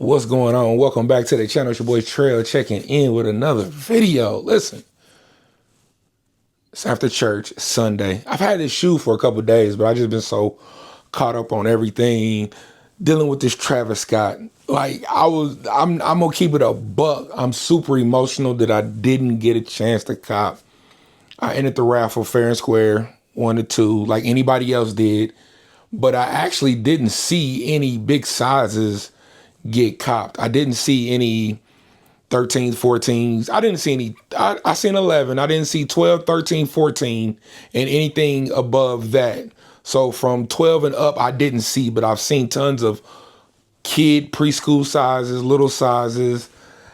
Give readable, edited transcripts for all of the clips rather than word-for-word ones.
What's going on? Welcome back to the channel. It's your boy Trail checking in with another video. Listen, it's after church, Sunday. I've had this shoe for a couple days, but I just been so caught up on everything, dealing with this Travis Scott. Like I'm gonna keep it a buck. I'm super emotional that I didn't get a chance to cop. I entered the raffle fair and square, 1 to 2, like anybody else did, but I actually didn't see any big sizes get copped. I didn't see any 13s, 14s. I didn't see any. I seen 11. I didn't see 12, 13, 14, and anything above that. So from 12 and up, I didn't see, but I've seen tons of kid preschool sizes, little sizes,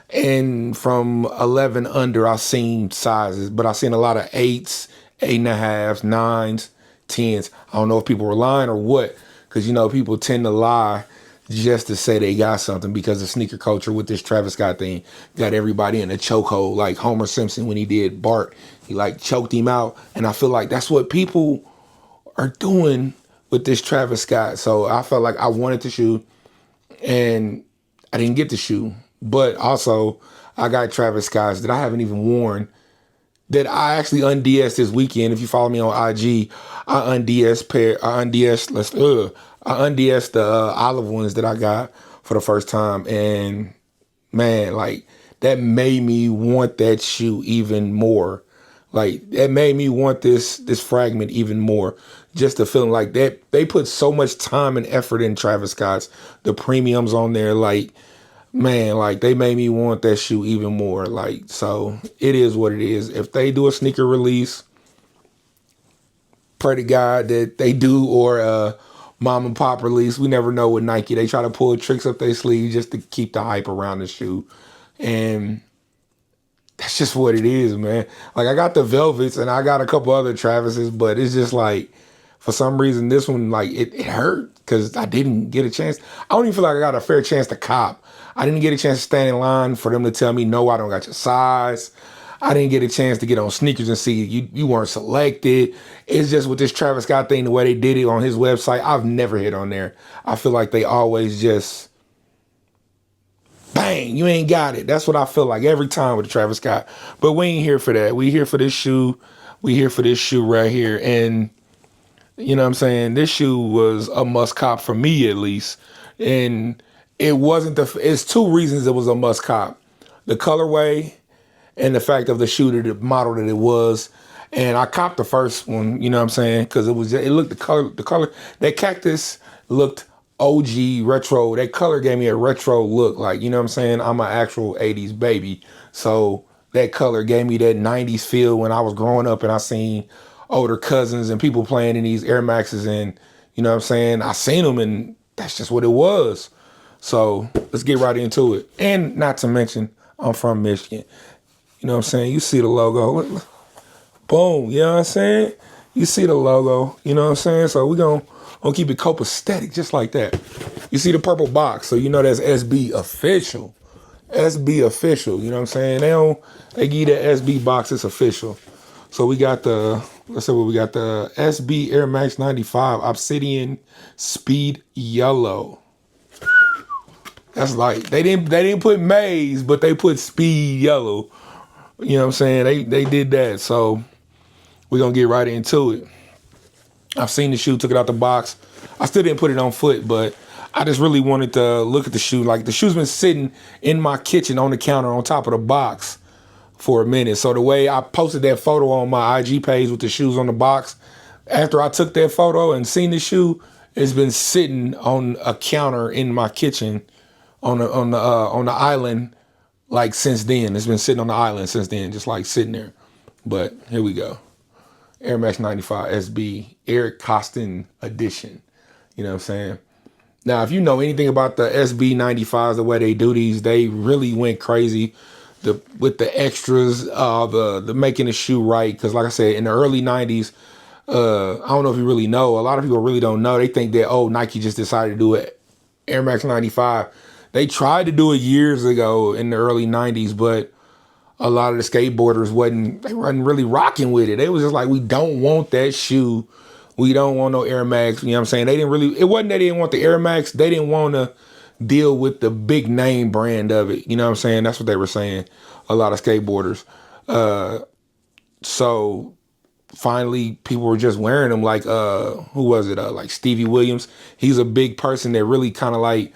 and from 11 under, I've seen sizes, but I've seen a lot of 8s, 8.5s, 9s, 10s. I don't know if people were lying or what, because, you know, people tend to lie just to say they got something, because the sneaker culture with this Travis Scott thing got everybody in a chokehold, like Homer Simpson when he did Bart. He like choked him out. And I feel like that's what people are doing with this Travis Scott. So I felt like I wanted the shoe and I didn't get the shoe. But also I got Travis Scotts that I haven't even worn, that I actually unDS'd this weekend. If you follow me on IG, I unDS'd the olive ones that I got for the first time. And man, like that made me want that shoe even more. Like that made me want this fragment even more. Just the feeling like that they put so much time and effort in Travis Scott's, the premiums on there. Like, man, like they made me want that shoe even more. Like, so it is what it is. If they do a sneaker release, pray to God that they do, or a mom and pop release. We never know with Nike. They try to pull tricks up their sleeve just to keep the hype around the shoe. And that's just what it is, man. Like I got the Velvets and I got a couple other Travises, but it's just like, for some reason, this one, like it hurt because I didn't get a chance. I don't even feel like I got a fair chance to cop. I didn't get a chance to stand in line for them to tell me, no, I don't got your size. I didn't get a chance to get on sneakers and see you weren't selected. It's just with this Travis Scott thing, the way they did it on his website, I've never hit on there. I feel like they always just, bang, you ain't got it. That's what I feel like every time with the Travis Scott. But we ain't here for that. We here for this shoe. We here for this shoe right here. And you know what I'm saying? This shoe was a must cop for me, at least. And it wasn't it's two reasons it was a must cop: the colorway and the fact of the shoe, the model that it was. And I copped the first one, you know what I'm saying? Because it looked, the color, that cactus looked OG retro. That color gave me a retro look, like, you know what I'm saying? I'm an actual 80s baby. So that color gave me that 90s feel when I was growing up and I seen older cousins and people playing in these AirMaxes, and you know what I'm saying? I seen them and that's just what it was. So let's get right into it. And not to mention, I'm from Michigan. You know what I'm saying? You see the logo. Boom, you know what I'm saying? You see the logo, you know what I'm saying? So we're gonna keep it copacetic just like that. You see the purple box, so you know that's SB official. SB official, you know what I'm saying? They give you the SB box, it's official. So we got let's say we got the SB AirMax 95 Obsidian Speed Yellow. That's like, they didn't put maize, but they put speed yellow. You know what I'm saying? They did that. So we're gonna get right into it. I've seen the shoe, took it out the box. I still didn't put it on foot, but I just really wanted to look at the shoe. Like the shoe's been sitting in my kitchen on the counter on top of the box for a minute. So the way I posted that photo on my IG page with the shoes on the box, after I took that photo and seen the shoe, it's been sitting on a counter in my kitchen on the island, like since then. It's been sitting on the island since then, just like sitting there. But here we go. Air Max 95 SB Erick Koston edition. You know what I'm saying? Now, if you know anything about the SB 95s, the way they do these, they really went crazy with the extras, the making the shoe right. Because like I said, in the early 90s, I don't know if you really know, a lot of people really don't know. They think that, oh, Nike just decided to do it. Air Max 95. They tried to do it years ago in the early 90s, but a lot of the skateboarders wasn't really rocking with it. They was just like, we don't want that shoe. We don't want no Air Max. You know what I'm saying? They didn't really, it wasn't that they didn't want the Air Max. They didn't want to deal with the big name brand of it. You know what I'm saying? That's what they were saying. A lot of skateboarders. So finally people were just wearing them, like who was it, like Stevie Williams. He's a big person that really kind of like,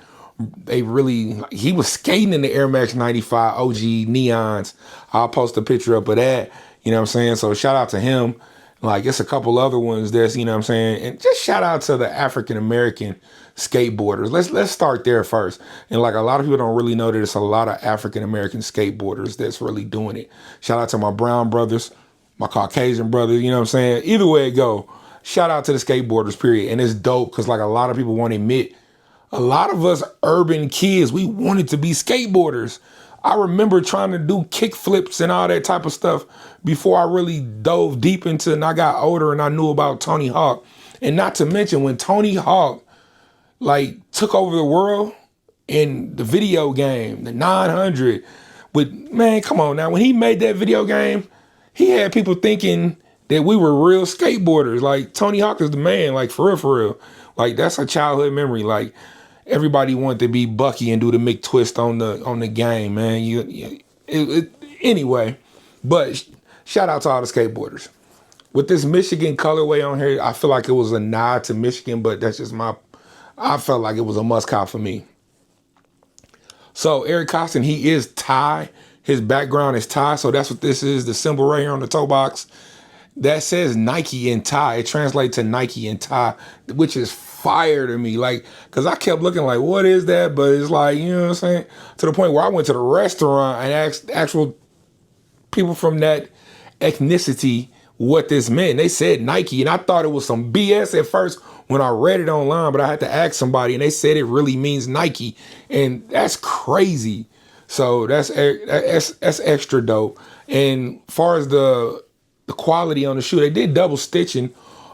he was skating in the AirMax 95 OG neons. I'll post a picture up of that, you know what I'm saying? So shout out to him. Like, it's a couple other ones that's, you know what I'm saying? And just shout out to the African American skateboarders. Let's start there first. And like, a lot of people don't really know that it's a lot of African American skateboarders that's really doing it. Shout out to my brown brothers, my Caucasian brothers, you know what I'm saying? Either way it go, shout out to the skateboarders, period. And it's dope because like a lot of people won't admit, a lot of us urban kids, we wanted to be skateboarders. I remember trying to do kick flips and all that type of stuff before I really dove deep into it, and I got older and I knew about Tony Hawk. And not to mention when Tony Hawk like took over the world in the video game, the 900, with, man, come on now. When he made that video game, he had people thinking that we were real skateboarders. Like, Tony Hawk is the man, like, for real, for real. Like, that's a childhood memory. Like, everybody wanted to be Bucky and do the McTwist on the game, man. Anyway, but shout out to all the skateboarders. With this Michigan colorway on here, I feel like it was a nod to Michigan, but that's just I felt like it was a must cop for me. So Erick Koston, he is Thai. His background is Thai, so that's what this is. The symbol right here on the toe box that says Nike in Thai. It translates to Nike in Thai, which is fire to me. Like, because I kept looking like, what is that? But it's like, you know what I'm saying? To the point where I went to the restaurant and asked actual people from that ethnicity what this meant. They said Nike, and I thought it was some BS at first when I read it online, but I had to ask somebody, and they said it really means Nike, and that's crazy. So that's extra dope. And far as the quality on the shoe, they did double stitching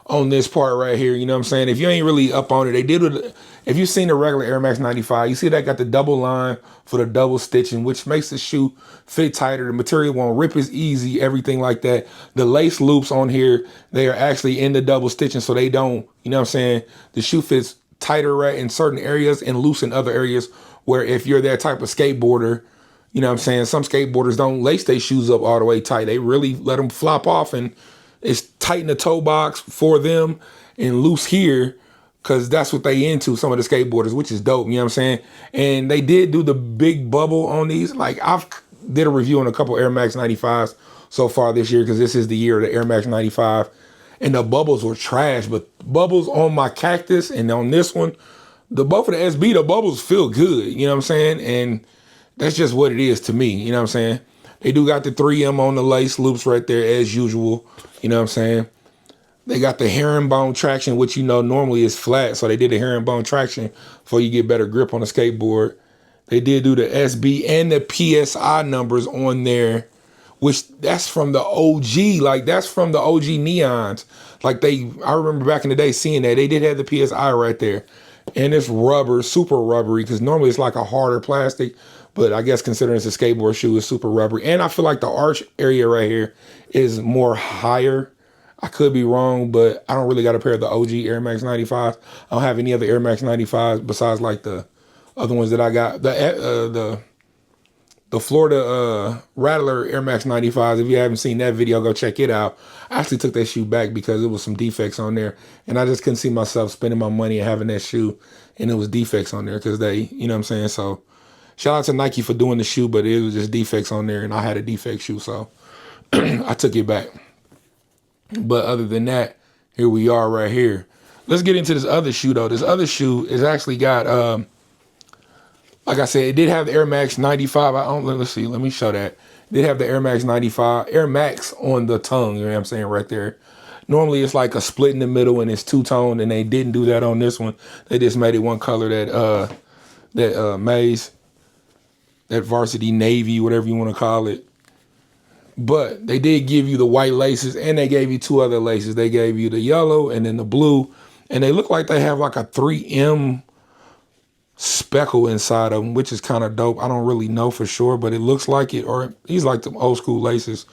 on this part right here. You know what I'm saying? If you ain't really up on it, they did. If you've seen the regular AirMax 95, you see that got the double line for the double stitching, which makes the shoe fit tighter. The material won't rip as easy, everything like that. The lace loops on here, they are actually in the double stitching, so they don't, you know what I'm saying? The shoe fits tighter right in certain areas and loose in other areas, where if you're that type of skateboarder, you know what I'm saying? Some skateboarders don't lace their shoes up all the way tight. They really let them flop off, and it's tight in the toe box for them and loose here, because that's what they into, some of the skateboarders, which is dope, you know what I'm saying? And they did do the big bubble on these. Like, I've did a review on a couple AirMax 95s so far this year, because this is the year of the AirMax 95. And the bubbles were trash, but bubbles on my Cactus and on this one, both of the SB, the bubbles feel good, you know what I'm saying? And that's just what it is to me, you know what I'm saying? They do got the 3M on the lace loops right there as usual, you know what I'm saying? They got the herringbone traction, which, you know, normally is flat. So they did the herringbone traction for you get better grip on the skateboard. They did do the SB and the PSI numbers on there, which that's from the OG. Like, that's from the OG neons. Like, I remember back in the day seeing that. They did have the PSI right there. And it's rubber, super rubbery, because normally it's like a harder plastic. But I guess considering it's a skateboard shoe, it's super rubbery. And I feel like the arch area right here is more higher. I could be wrong, but I don't really got a pair of the OG AirMax 95s. I don't have any other AirMax 95s besides like the other ones that I got. The Florida Rattler AirMax 95s. If you haven't seen that video, go check it out. I actually took that shoe back because it was some defects on there, and I just couldn't see myself spending my money and having that shoe, and it was defects on there because they, you know what I'm saying? So shout out to Nike for doing the shoe, but it was just defects on there, and I had a defect shoe, so I took it back. But other than that, here we are right here. Let's get into this other shoe, though. This other shoe is actually got, like I said, it did have the AirMax 95. Let's see. Let me show that. It did have the AirMax 95, AirMax on the tongue, you know what I'm saying, right there. Normally, it's like a split in the middle, and it's two-tone, and they didn't do that on this one. They just made it one color, that maize, that varsity navy, whatever you want to call it. But they did give you the white laces, and they gave you two other laces. They gave you the yellow and then the blue, and they look like they have like a 3M speckle inside of them, which is kind of dope. I don't really know for sure, but it looks like it, or these like the old school laces.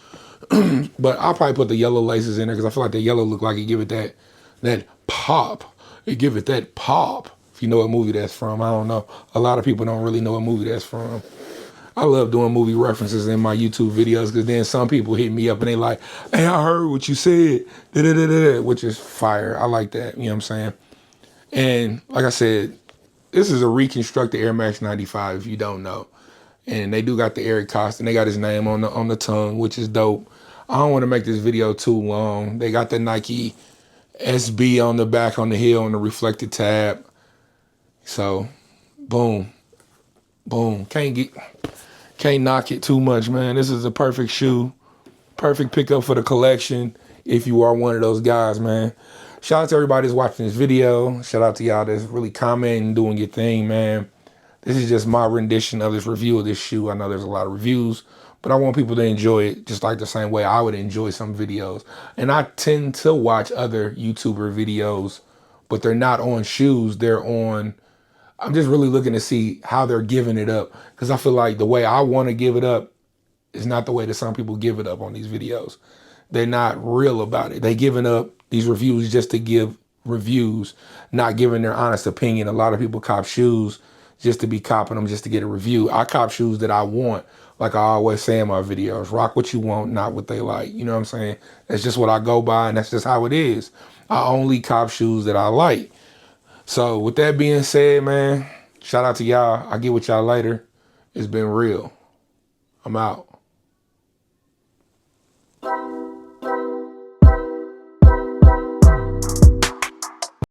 But I'll probably put the yellow laces in there because I feel like the yellow look like it give it that pop. It give it that pop. If you know what movie that's from, I don't know. A lot of people don't really know what movie that's from. I love doing movie references in my YouTube videos because then some people hit me up and they like, hey, I heard what you said, da-da-da-da-da, which is fire. I like that, you know what I'm saying? And like I said, this is a reconstructed AirMax 95 if you don't know. And they do got the Erick Koston. They got his name on the tongue, which is dope. I don't want to make this video too long. They got the Nike SB on the back on the heel on the reflected tab. So, boom. Boom. Can't knock it too much, man. This is a perfect shoe. Perfect pickup for the collection if you are one of those guys, man. Shout out to everybody that's watching this video. Shout out to y'all that's really commenting, doing your thing, man. This is just my rendition of this review of this shoe. I know there's a lot of reviews, but I want people to enjoy it just like the same way I would enjoy some videos. And I tend to watch other YouTuber videos, but they're not on shoes. They're on, I'm just really looking to see how they're giving it up. Because I feel like the way I want to give it up is not the way that some people give it up on these videos. They're not real about it. They giving up these reviews just to give reviews, not giving their honest opinion. A lot of people cop shoes just to be copping them, just to get a review. I cop shoes that I want, like I always say in my videos. Rock what you want, not what they like. You know what I'm saying? That's just what I go by, and that's just how it is. I only cop shoes that I like. So with that being said, man, shout out to y'all. I'll get with y'all later. It's been real. I'm out.